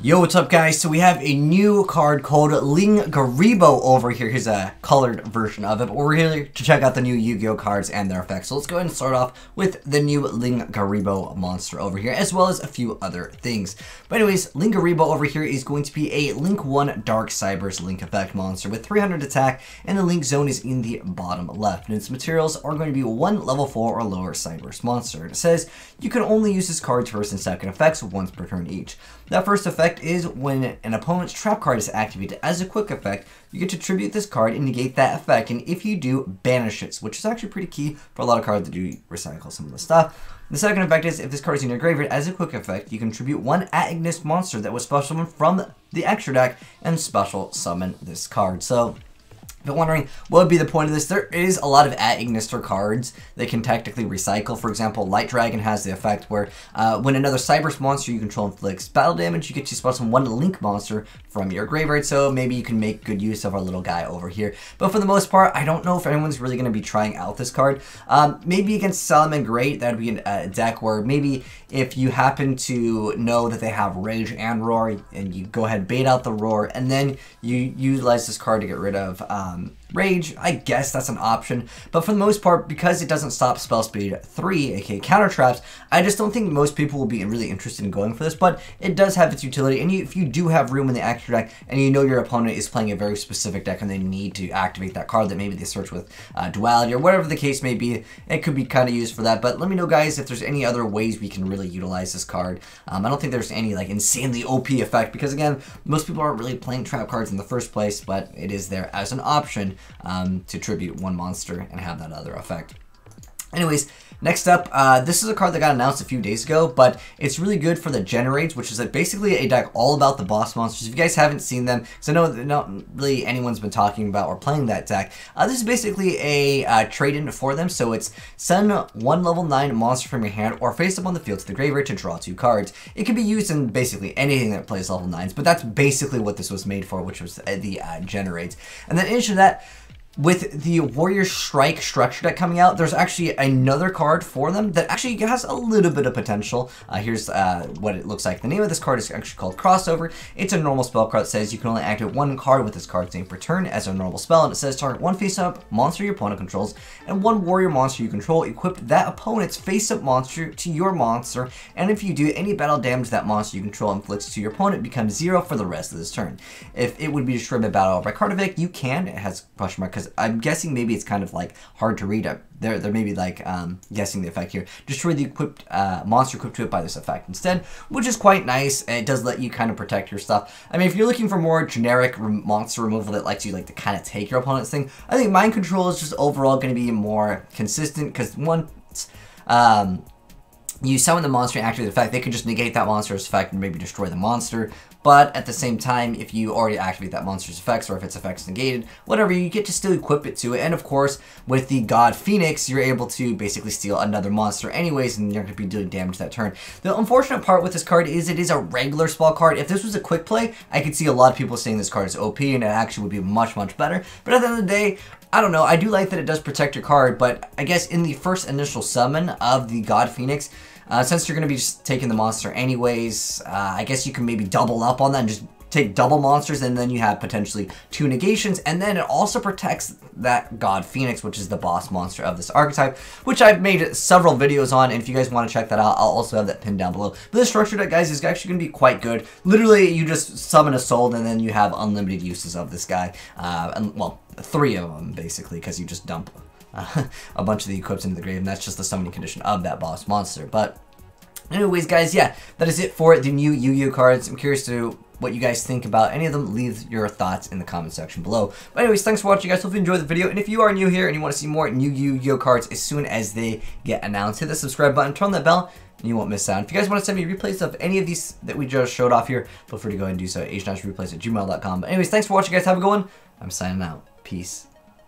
Yo, what's up guys? So we have a new card called Linkuriboh over here. Here's a colored version of it, but we're here to check out the new Yu-Gi-Oh cards and their effects. So let's go ahead and start off with the new Linkuriboh monster over here, as well as a few other things. But anyways, Linkuriboh over here is going to be a Link 1 Dark Cybers Link effect monster with 300 attack, and the Link zone is in the bottom left. And its materials are going to be 1 level 4 or lower Cybers monster. It says you can only use this card's first and second effects once per turn each. That first effect is when an opponent's trap card is activated as a quick effect, you get to tribute this card and negate that effect, and if you do, banish it, which is actually pretty key for a lot of cards that do recycle some of the stuff. The second effect is if this card is in your graveyard as a quick effect, you can tribute 1 Ignis monster that was special summoned from the extra deck and special summon this card. So if you're wondering what would be the point of this, there is a lot of Ignister cards that can technically recycle. For example, Light Dragon has the effect where when another Cybers monster you control inflicts battle damage, you get to special summon 1 Link monster from your graveyard, so maybe you can make good use of our little guy over here. But for the most part, I don't know if anyone's really going to be trying out this card. Maybe against Salamangreat, that would be a deck where maybe if you happen to know that they have Rage and Roar, and you go ahead and bait out the Roar, and then you utilize this card to get rid of Rage, I guess that's an option. But for the most part, because it doesn't stop spell speed 3, aka counter traps, I just don't think most people will be really interested in going for this. But it does have its utility, and if you do have room in the extra deck, and you know your opponent is playing a very specific deck and they need to activate that card that maybe they search with Duality or whatever the case may be, it could be kind of used for that. But let me know, guys, if there's any other ways we can really utilize this card. I don't think there's any like insanely OP effect, because again, most people aren't really playing trap cards in the first place, but it is there as an option to tribute 1 monster and have that other effect. Anyways, next up, this is a card that got announced a few days ago, but it's really good for the Generaids, which is basically a deck all about the boss monsters. If you guys haven't seen them, because I know that not really anyone's been talking about or playing that deck, this is basically a trade-in for them. So it's send 1 level 9 monster from your hand or face up on the field to the graveyard to draw 2 cards. It can be used in basically anything that plays level 9s, but that's basically what this was made for, which was the Generaids. And then in addition to that, with the Warrior Strike structure deck coming out, there's actually another card for them that actually has a little bit of potential. Here's what it looks like. The name of this card is actually called Crossover. It's a normal spell card that says you can only activate 1 card with this card's name per turn as a normal spell, and it says target 1 face-up monster your opponent controls and 1 warrior monster you control. Equip that opponent's face-up monster to your monster, and if you do, any battle damage that monster you control inflicts to your opponent becomes 0 for the rest of this turn. If it would be destroyed by battle by card effect, you can. It has question mark because I'm guessing maybe it's kind of like hard to read. They're maybe like guessing the effect here. Destroy the equipped monster equipped to it by this effect instead, which is quite nice, and it does let you kind of protect your stuff. I mean, if you're looking for more generic monster removal that lets you like to kind of take your opponent's thing, I think Mind Control is just overall going to be more consistent, because once you summon the monster and activate the effect, they can just negate that monster's effect and maybe destroy the monster. But at the same time, if you already activate that monster's effects, or if its effects negated, whatever, you get to still equip it to it. And of course, with the God Phoenix, you're able to basically steal another monster anyways, and you're going to be doing damage that turn. The unfortunate part with this card is it is a regular spell card. If this was a quick play, I could see a lot of people saying this card is OP, and it actually would be much, much better. But at the end of the day, I don't know. I do like that it does protect your card, but I guess in the first initial summon of the God Phoenix, since you're going to be just taking the monster anyways, I guess you can maybe double up on that and just take double monsters, and then you have potentially 2 negations, and then it also protects that God Phoenix, which is the boss monster of this archetype, which I've made several videos on, and if you guys want to check that out, I'll also have that pinned down below. But this structure deck, guys, is actually going to be quite good. Literally, you just summon a soul, and then you have unlimited uses of this guy, and well, 3 of them, basically, because you just dump a bunch of the equips into the grave, and that's just the summoning condition of that boss monster. But anyways, guys, yeah, that is it for the new Yu-Gi-Oh cards. I'm curious to what you guys think about any of them. Leave your thoughts in the comment section below. But anyways, thanks for watching, guys. Hope you enjoyed the video, and if you are new here and you want to see more new Yu-Gi-Oh cards as soon as they get announced, hit the subscribe button, turn on that bell, and you won't miss out. If you guys want to send me replays of any of these that we just showed off here, feel free to go ahead and do so at agentashreplays@gmail.com. But anyways, thanks for watching, guys. Have a good one. I'm signing out. Peace.